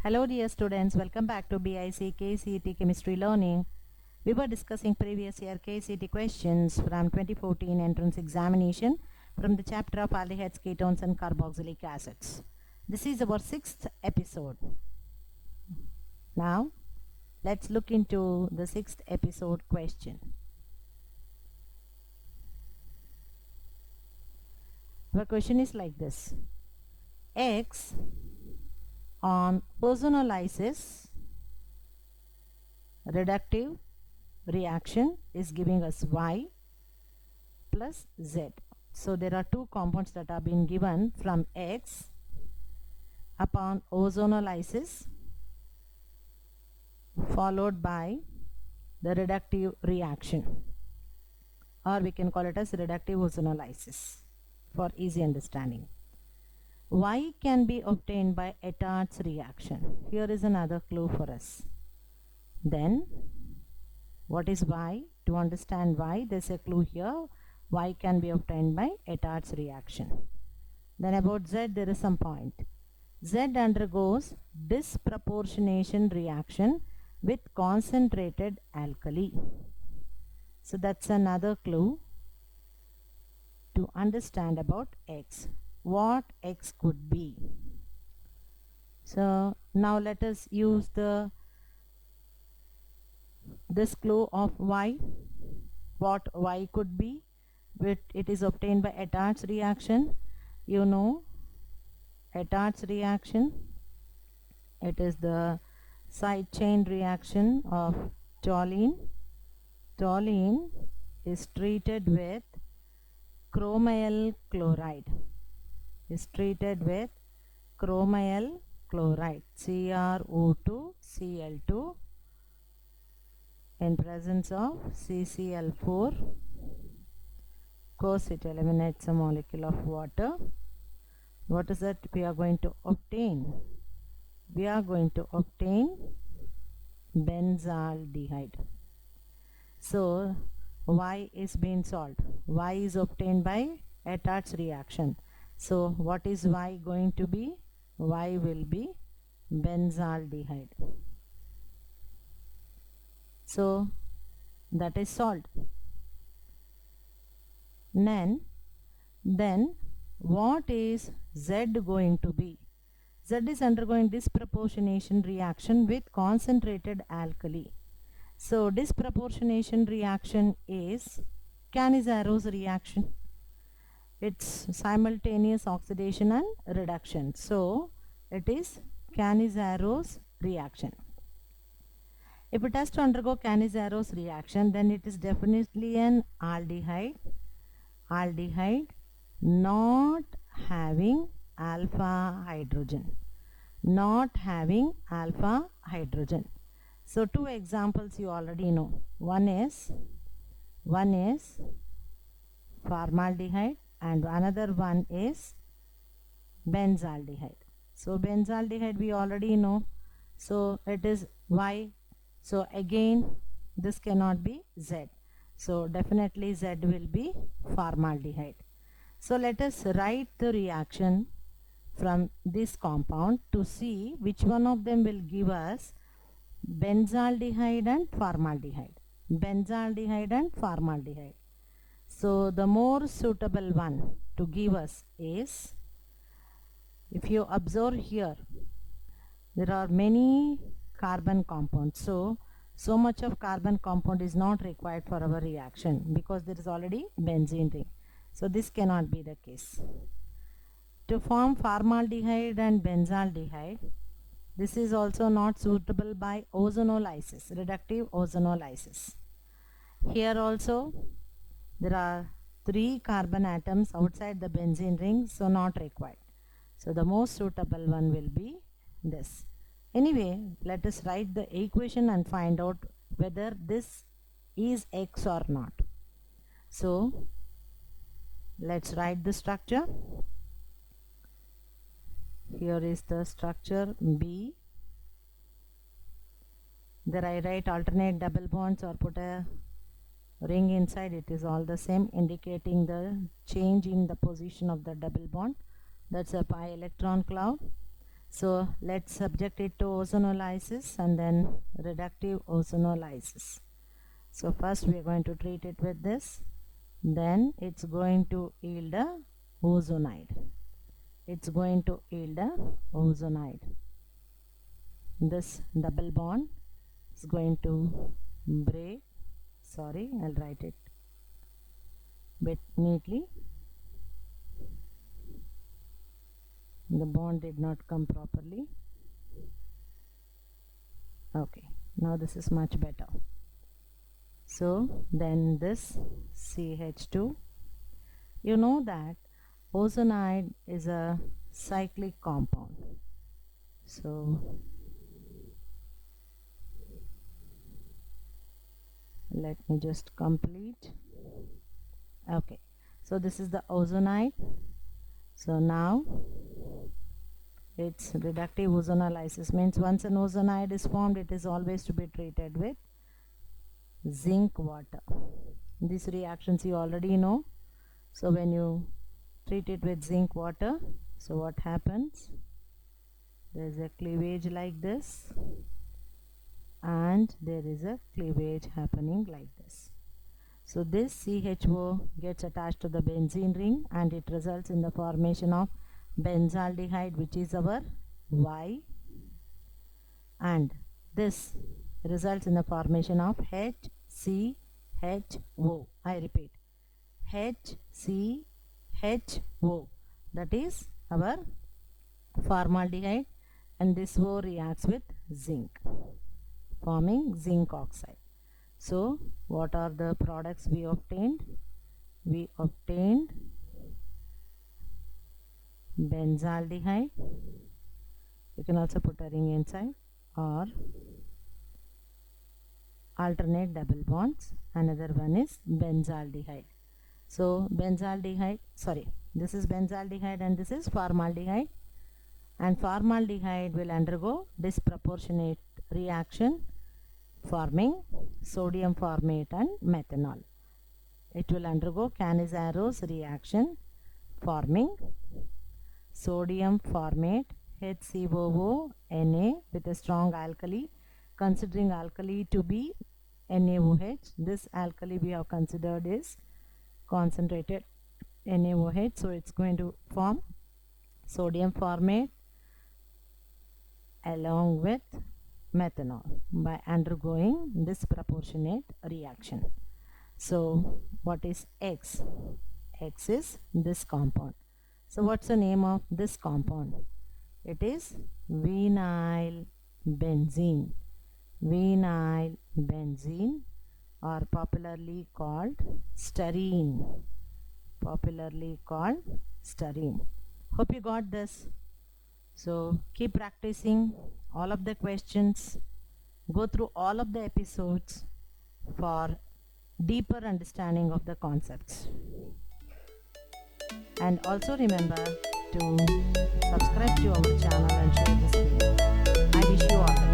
Hello dear students, welcome back to BIC KCET Chemistry Learning. We were discussing previous year KCET questions from 2014 entrance examination from the chapter of aldehydes, ketones and carboxylic acids. This is our 6th episode. Now, let's look into the 6th episode question. The question is like this. X on ozonolysis reductive reaction is giving us Y plus Z. So there are two compounds that are being given from X upon ozonolysis followed by the reductive reaction, or we can call it as reductive ozonolysis for easy understanding. Y can be obtained by Etart's reaction. Here is another clue for us. Then, what is Y? To understand Y, there is a clue here. Y can be obtained by Etart's reaction. Then about Z, there is some point. Z undergoes disproportionation reaction with concentrated alkali. So that's another clue to understand about X. What X could be. So now let us use this clue of Y. What Y could be. It is obtained by Etart's reaction. You know Etart's reaction. It is the side chain reaction of toluene. Toluene is treated with chromial chloride. Is treated with chromial chloride, CrO2Cl2 in presence of CCl4. Of course, it eliminates a molecule of water. What is that we are going to obtain? We are going to obtain benzaldehyde. So, Y is being solved. Y is obtained by Etart's reaction. So, what is Y going to be? Y will be benzaldehyde. So, that is solved. Then what is Z going to be? Z is undergoing disproportionation reaction with concentrated alkali. So, disproportionation reaction is Cannizaro's reaction. It's simultaneous oxidation and reduction. So, it is Cannizaro's reaction. If it has to undergo Cannizaro's reaction, then it is definitely an aldehyde. Aldehyde not having alpha hydrogen. Not having alpha hydrogen. So, two examples you already know. One is formaldehyde and another one is benzaldehyde. So, benzaldehyde we already know. So, it is Y. So, again this cannot be Z. So, definitely Z will be formaldehyde. So, let us write the reaction from this compound to see which one of them will give us benzaldehyde and formaldehyde. Benzaldehyde and formaldehyde. So, the more suitable one to give us is, if you observe here, there are many carbon compounds. So much of carbon compound is not required for our reaction because there is already benzene ring. So, this cannot be the case. To form formaldehyde and benzaldehyde, this is also not suitable by ozonolysis, reductive ozonolysis. Here also, there are 3 carbon atoms outside the benzene ring, so not required. So, the most suitable one will be this. Anyway, let us write the equation and find out whether this is X or not. So, let's write the structure. Here is the structure B. There I write alternate double bonds or put a ring inside. It is all the same, indicating the change in the position of the double bond. That's a pi electron cloud. So let's subject it to ozonolysis and then reductive ozonolysis. So first we are going to treat it with this, then it's going to yield a ozonide. It's going to yield a ozonide. This double bond is going to break. Sorry, I'll write it bit neatly. The bond did not come properly. Okay, now this is much better. So then this CH2, you know that ozonide is a cyclic compound. So let me just complete. Okay, so this is the ozonide. So now it's reductive ozonolysis, means once an ozonide is formed, it is always to be treated with zinc water. These reactions you already know. So when you treat it with zinc water, so what happens? There is a cleavage like this, and there is a cleavage happening like this. So this CHO gets attached to the benzene ring and it results in the formation of benzaldehyde, which is our Y, and this results in the formation of HCHO. I repeat, HCHO, that is our formaldehyde, and this O reacts with zinc, forming zinc oxide. So what are the products we obtained? We obtained benzaldehyde. You can also put a ring inside, or alternate double bonds. Another one is benzaldehyde. So benzaldehyde, sorry, this is benzaldehyde and this is formaldehyde, and formaldehyde will undergo disproportionate reaction forming sodium formate and methanol. It will undergo Cannizaro's reaction forming sodium formate HCOO Na with a strong alkali, considering alkali to be NaOH. This alkali we have considered is concentrated NaOH, so it's going to form sodium formate along with methanol by undergoing disproportionate reaction. So what is X? X is this compound. So what's the name of this compound? It is vinyl benzene. Vinyl benzene, or popularly called styrene. Popularly called styrene. Hope you got this. So keep practicing all of the questions. Go through all of the episodes for deeper understanding of the concepts. And also remember to subscribe to our channel and share this video. I wish you all the best.